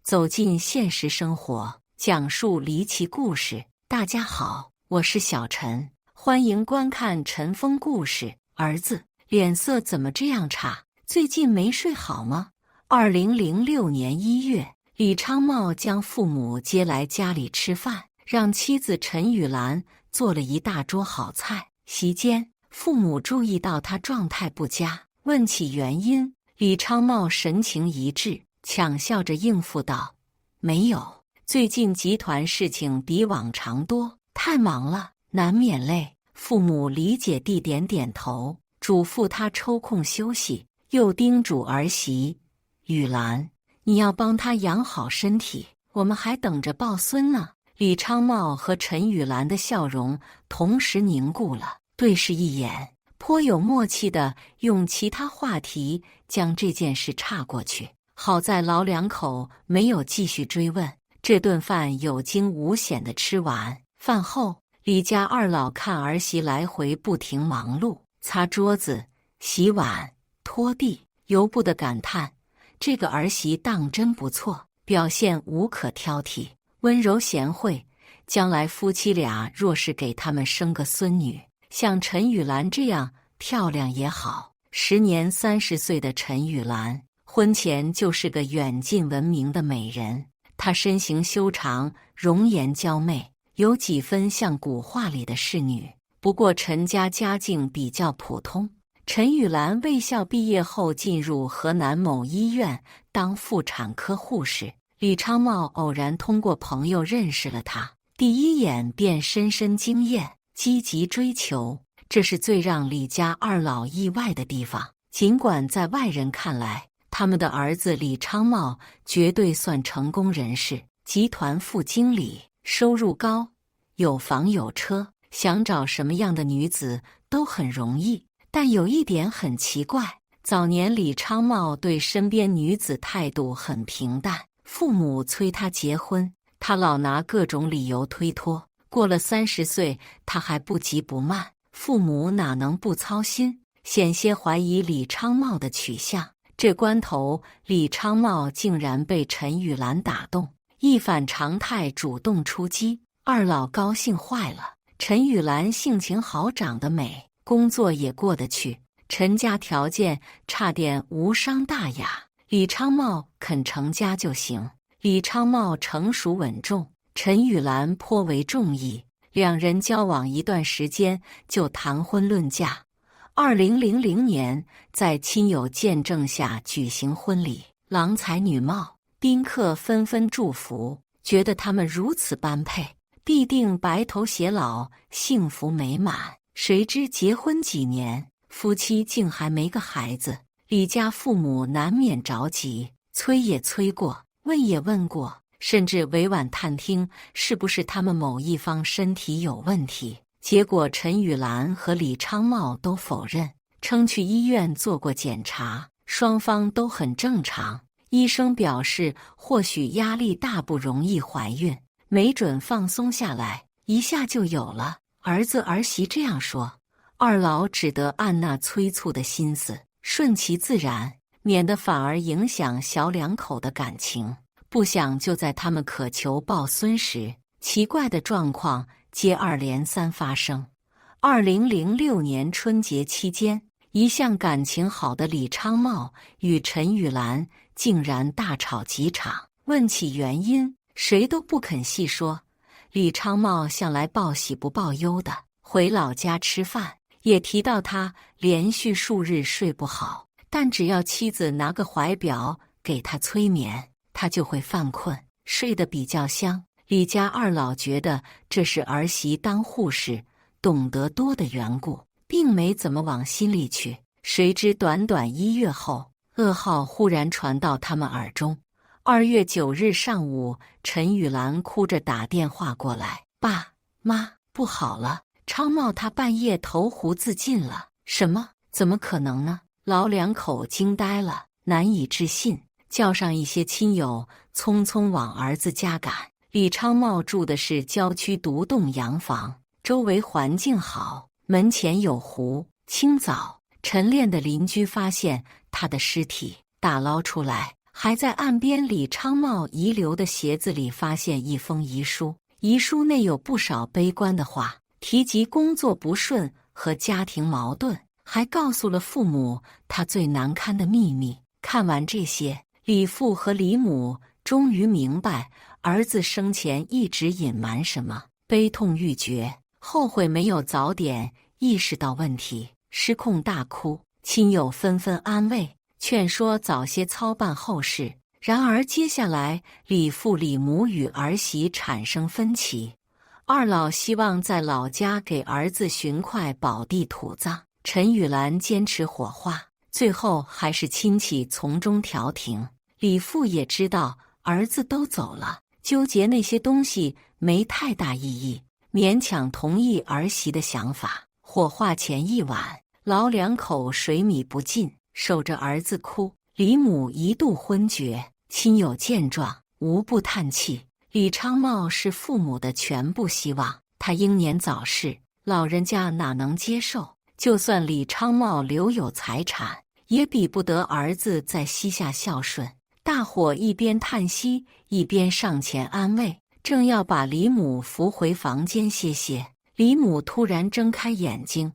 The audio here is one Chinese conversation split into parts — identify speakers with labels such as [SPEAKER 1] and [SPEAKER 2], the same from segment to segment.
[SPEAKER 1] 走进现实生活，讲述离奇故事。大家好，我是小陈，欢迎观看陈峰故事。儿子，脸色怎么这样差？最近没睡好吗？2006年1月，李昌茂将父母接来家里吃饭，让妻子陈雨兰做了一大桌好菜。席间，父母注意到他状态不佳，问起原因。李昌茂神情一滞，强笑着应付道：“没有，最近集团事情比往常多，太忙了，难免累。”父母理解地点点头，嘱咐他抽空休息，又叮嘱儿媳：“雨兰，你要帮他养好身体，我们还等着抱孙呢。”李昌茂和陈雨兰的笑容同时凝固了，对视一眼，颇有默契地用其他话题将这件事岔过去。好在老两口没有继续追问，这顿饭有惊无险地吃完。饭后，李家二老看儿媳来回不停忙碌，擦桌子、洗碗、拖地，由不得感叹：这个儿媳当真不错，表现无可挑剔，温柔贤惠。将来夫妻俩若是给他们生个孙女，像陈雨兰这样漂亮也好。时年30岁的陈雨兰，婚前就是个远近闻名的美人。她身形修长，容颜娇媚，有几分像古画里的仕女。不过陈家家境比较普通。陈雨兰卫校毕业后进入河南某医院当妇产科护士。李昌茂偶然通过朋友认识了她，第一眼便深深惊艳，积极追求。这是最让李家二老意外的地方。尽管在外人看来，他们的儿子李昌茂绝对算成功人士，集团副经理，收入高，有房有车，想找什么样的女子都很容易。但有一点很奇怪，早年李昌茂对身边女子态度很平淡，父母催他结婚，他老拿各种理由推脱。过了30岁，他还不急不慢，父母哪能不操心，险些怀疑李昌茂的取向。这关头，李昌茂竟然被陈雨兰打动，一反常态主动出击，二老高兴坏了。陈雨兰性情好，长得美，工作也过得去，陈家条件差点无伤大雅，李昌茂肯成家就行。李昌茂成熟稳重，陈雨兰颇为中意，两人交往一段时间就谈婚论嫁。2000年，在亲友见证下举行婚礼，郎才女貌，宾客纷纷祝福，觉得他们如此般配，必定白头偕老，幸福美满。谁知结婚几年，夫妻竟还没个孩子。李家父母难免着急，催也催过，问也问过，甚至委婉探听是不是他们某一方身体有问题。结果陈雨兰和李昌茂都否认，称去医院做过检查，双方都很正常。医生表示或许压力大不容易怀孕，没准放松下来一下就有了。儿子儿媳这样说，二老只得按捺催促的心思，顺其自然，免得反而影响小两口的感情。不想就在他们渴求抱孙时，奇怪的状况接二连三发生。2006年春节期间，一向感情好的李昌茂与陈雨兰竟然大吵几场。问起原因，谁都不肯细说。李昌茂向来报喜不报忧的，回老家吃饭也提到他连续数日睡不好，但只要妻子拿个怀表给他催眠，他就会犯困，睡得比较香。李家二老觉得这是儿媳当护士懂得多的缘故，并没怎么往心里去。谁知短短1月后，噩耗忽然传到他们耳中。2月9日上午，陈雨兰哭着打电话过来：“爸妈，不好了，昌茂他半夜投湖自尽了。”“什么？怎么可能呢？”老两口惊呆了，难以置信，叫上一些亲友，匆匆往儿子家赶。李昌茂住的是郊区独栋洋房，周围环境好，门前有湖。清早，晨练的邻居发现他的尸体，打捞出来，还在岸边李昌茂遗留的鞋子里发现一封遗书，遗书内有不少悲观的话，提及工作不顺和家庭矛盾，还告诉了父母他最难堪的秘密。看完这些，李父和李母终于明白儿子生前一直隐瞒什么，悲痛欲绝，后悔没有早点意识到问题，失控大哭。亲友纷纷安慰劝说早些操办后事。然而接下来李父李母与儿媳产生分歧，二老希望在老家给儿子寻块宝地土葬，陈雨兰坚持火化，最后还是亲戚从中调停。李父也知道儿子都走了，纠结那些东西没太大意义，勉强同意儿媳的想法。火化前一晚，老两口水米不进，守着儿子哭。李母一度昏厥，亲友见状无不叹气。李昌茂是父母的全部希望，他英年早逝，老人家哪能接受？就算李昌茂留有财产，也比不得儿子在膝下孝顺。大伙一边叹息，一边上前安慰，正要把李母扶回房间歇歇，李母突然睁开眼睛，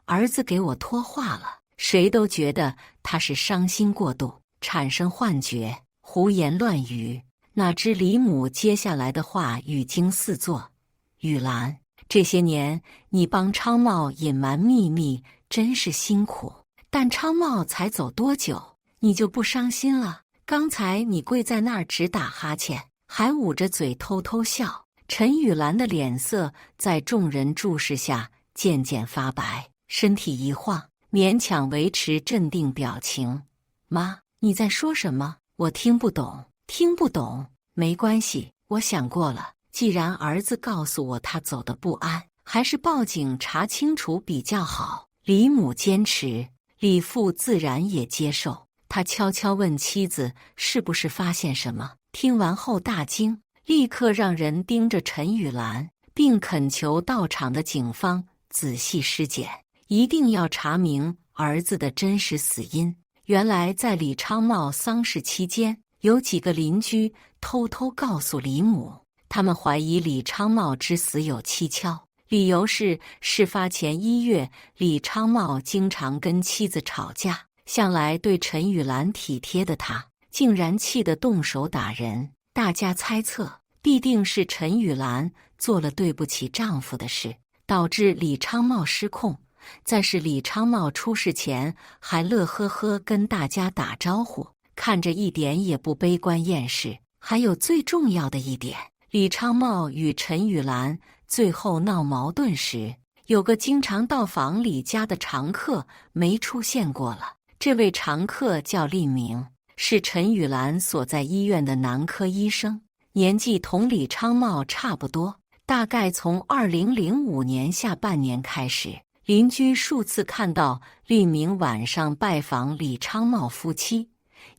[SPEAKER 1] 儿子给我托话了。谁都觉得他是伤心过度，产生幻觉，胡言乱语。哪知李母接下来的话语惊四座：雨兰，这些年你帮昌茂隐瞒秘密真是辛苦，但昌茂才走多久，你就不伤心了？刚才你跪在那儿直打哈欠，还捂着嘴偷偷笑。陈雨兰的脸色在众人注视下渐渐发白，身体一晃，勉强维持镇定表情。妈，你在说什么？我听不懂。听不懂，没关系，我想过了。既然儿子告诉我他走得不安，还是报警查清楚比较好。李母坚持，李父自然也接受。他悄悄问妻子是不是发现什么，听完后大惊，立刻让人盯着陈雨兰，并恳求到场的警方仔细尸检，一定要查明儿子的真实死因。原来在李昌茂丧事期间，有几个邻居偷偷告诉李母，他们怀疑李昌茂之死有蹊跷，理由是事发前1月，李昌茂经常跟妻子吵架，向来对陈雨兰体贴的他，竟然气得动手打人。大家猜测，必定是陈雨兰做了对不起丈夫的事，导致李昌茂失控。再是李昌茂出事前还乐呵呵跟大家打招呼，看着一点也不悲观厌世。还有最重要的一点，李昌茂与陈雨兰最后闹矛盾时，有个经常到访李家的常客没出现过了。这位常客叫厉明，是陈雨兰所在医院的男科医生，年纪同李昌茂差不多。大概从2005年下半年开始，邻居数次看到厉明晚上拜访李昌茂夫妻。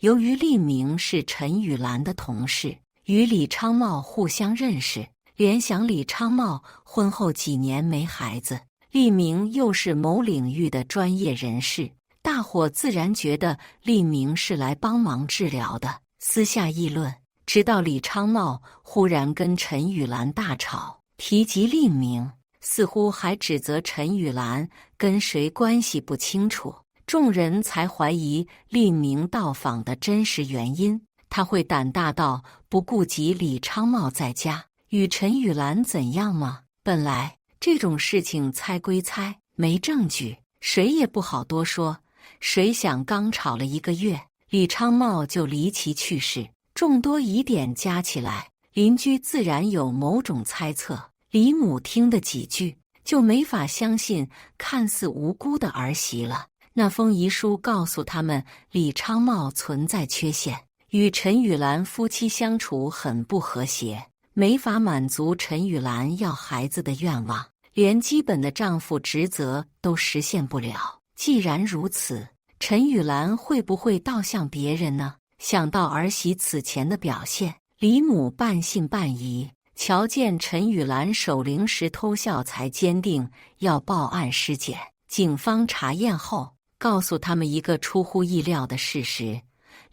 [SPEAKER 1] 由于厉明是陈雨兰的同事，与李昌茂互相认识，联想李昌茂婚后几年没孩子，厉明又是某领域的专业人士，大伙自然觉得厉明是来帮忙治疗的，私下议论。直到李昌茂忽然跟陈雨兰大吵，提及厉明，似乎还指责陈雨兰跟谁关系不清楚，众人才怀疑厉明到访的真实原因。他会胆大到不顾及李昌茂在家与陈雨兰怎样吗？本来这种事情猜归猜，没证据，谁也不好多说。谁想刚吵了1个月，李昌茂就离奇去世，众多疑点加起来，邻居自然有某种猜测。李母听的几句，就没法相信看似无辜的儿媳了。那封遗书告诉他们，李昌茂存在缺陷，与陈雨兰夫妻相处很不和谐，没法满足陈雨兰要孩子的愿望，连基本的丈夫职责都实现不了。既然如此，陈雨兰会不会倒向别人呢？想到儿媳此前的表现，李母半信半疑。瞧见陈雨兰守灵时偷笑，才坚定要报案尸检。警方查验后，告诉他们一个出乎意料的事实：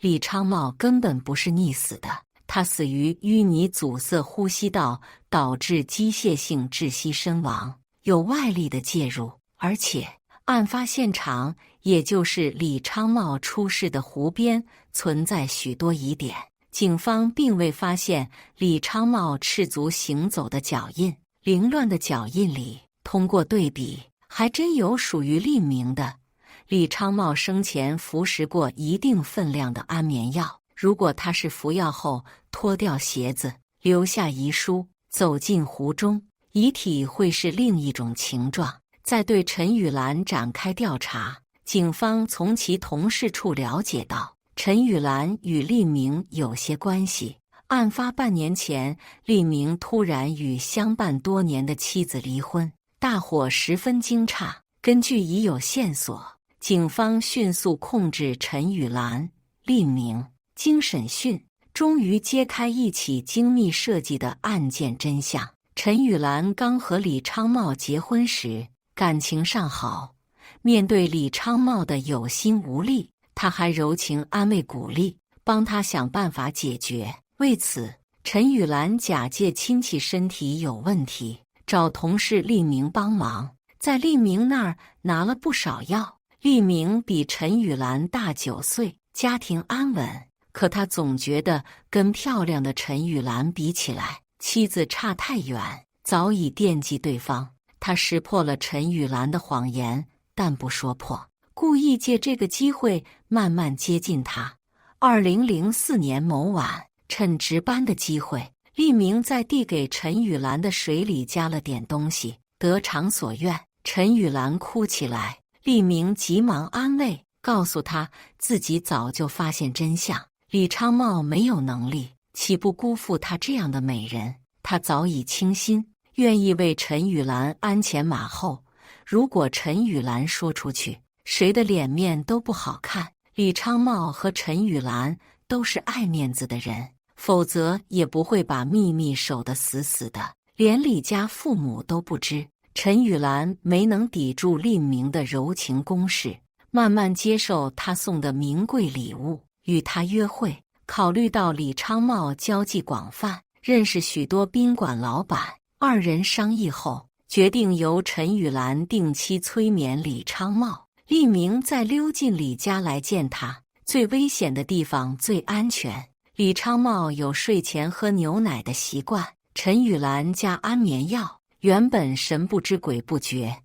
[SPEAKER 1] 李昌茂根本不是溺死的，他死于淤泥阻塞呼吸道，导致机械性窒息身亡，有外力的介入，而且案发现场也就是李昌茂出事的湖边存在许多疑点，警方并未发现李昌茂赤足行走的脚印，凌乱的脚印里，通过对比，还真有属于利明的。李昌茂生前服食过一定分量的安眠药，如果他是服药后脱掉鞋子，留下遗书，走进湖中，遗体会是另一种情状。在对陈雨兰展开调查，警方从其同事处了解到，陈雨兰与利明有些关系。案发半年前，利明突然与相伴多年的妻子离婚，大伙十分惊诧。根据已有线索，警方迅速控制陈雨兰、利明，经审讯，终于揭开一起精密设计的案件真相。陈雨兰刚和李昌茂结婚时，感情尚好，面对李昌茂的有心无力，他还柔情安慰鼓励，帮他想办法解决。为此，陈雨兰假借亲戚身体有问题，找同事利明帮忙，在利明那儿拿了不少药。利明比陈雨兰大9岁，家庭安稳，可他总觉得跟漂亮的陈雨兰比起来，妻子差太远，早已惦记对方。他识破了陈雨兰的谎言，但不说破，故意借这个机会慢慢接近她。2004年某晚，趁值班的机会，利明在递给陈雨兰的水里加了点东西，得偿所愿。陈雨兰哭起来，利明急忙安慰，告诉她自己早就发现真相，李昌茂没有能力，岂不辜负她这样的美人？他早已倾心，愿意为陈雨兰鞍前马后。如果陈雨兰说出去，谁的脸面都不好看。李昌茂和陈雨兰都是爱面子的人，否则也不会把秘密守得死死的，连李家父母都不知。陈雨兰没能抵住利明的柔情攻势，慢慢接受他送的名贵礼物，与他约会。考虑到李昌茂交际广泛，认识许多宾馆老板，二人商议后，决定由陈雨兰定期催眠李昌茂。利明再溜进李家来见他，最危险的地方最安全。李昌茂有睡前喝牛奶的习惯，陈雨兰加安眠药，原本神不知鬼不觉。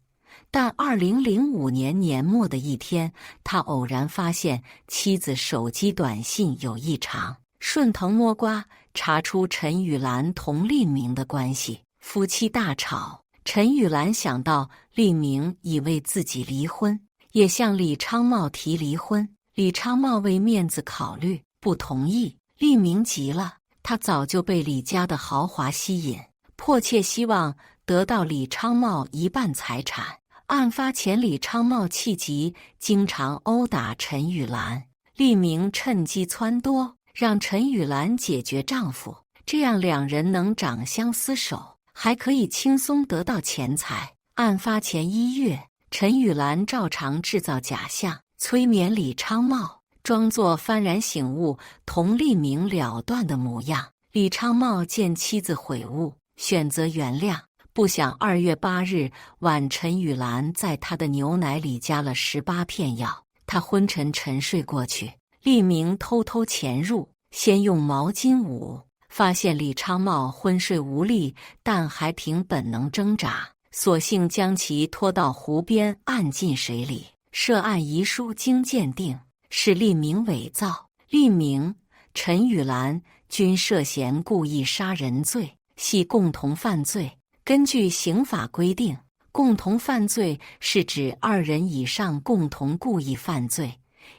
[SPEAKER 1] 但2005年年末的一天，他偶然发现妻子手机短信有异常，顺藤摸瓜查出陈雨兰同利明的关系，夫妻大吵。陈雨兰想到利明已为自己离婚，也向李昌茂提离婚，李昌茂为面子考虑，不同意。利明急了，他早就被李家的豪华吸引，迫切希望得到李昌茂一半财产。案发前，李昌茂气急，经常殴打陈雨兰。利明趁机撺掇，让陈雨兰解决丈夫，这样两人能长相厮守，还可以轻松得到钱财。案发前1月，陈雨兰照常制造假象，催眠李昌茂，装作幡然醒悟，同利明了断的模样。李昌茂见妻子悔悟，选择原谅。不想2月8日晚，陈雨兰在他的牛奶里加了18片药，他昏沉沉睡过去。利明偷偷潜入，先用毛巾捂，发现李昌茂昏睡无力，但还凭本能挣扎，索性将其拖到湖边按进水里。涉案遗书经鉴定是利明伪造，利明、陈雨兰均涉嫌故意杀人罪，系共同犯罪。根据刑法规定，共同犯罪是指2人以上共同故意犯罪，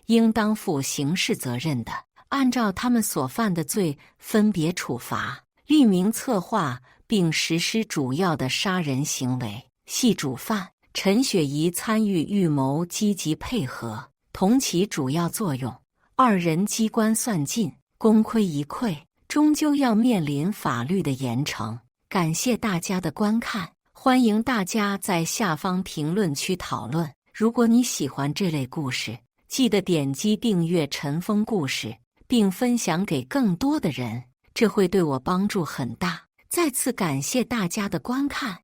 [SPEAKER 1] 应当负刑事责任的，按照他们所犯的罪分别处罚。利明策划并实施主要的杀人行为，系主犯。陈雪怡参与预谋，积极配合，同起主要作用。2人机关算尽，功亏一篑，终究要面临法律的严惩。感谢大家的观看，欢迎大家在下方评论区讨论。如果你喜欢这类故事，记得点击订阅陈峰故事，并分享给更多的人，这会对我帮助很大。再次感谢大家的观看。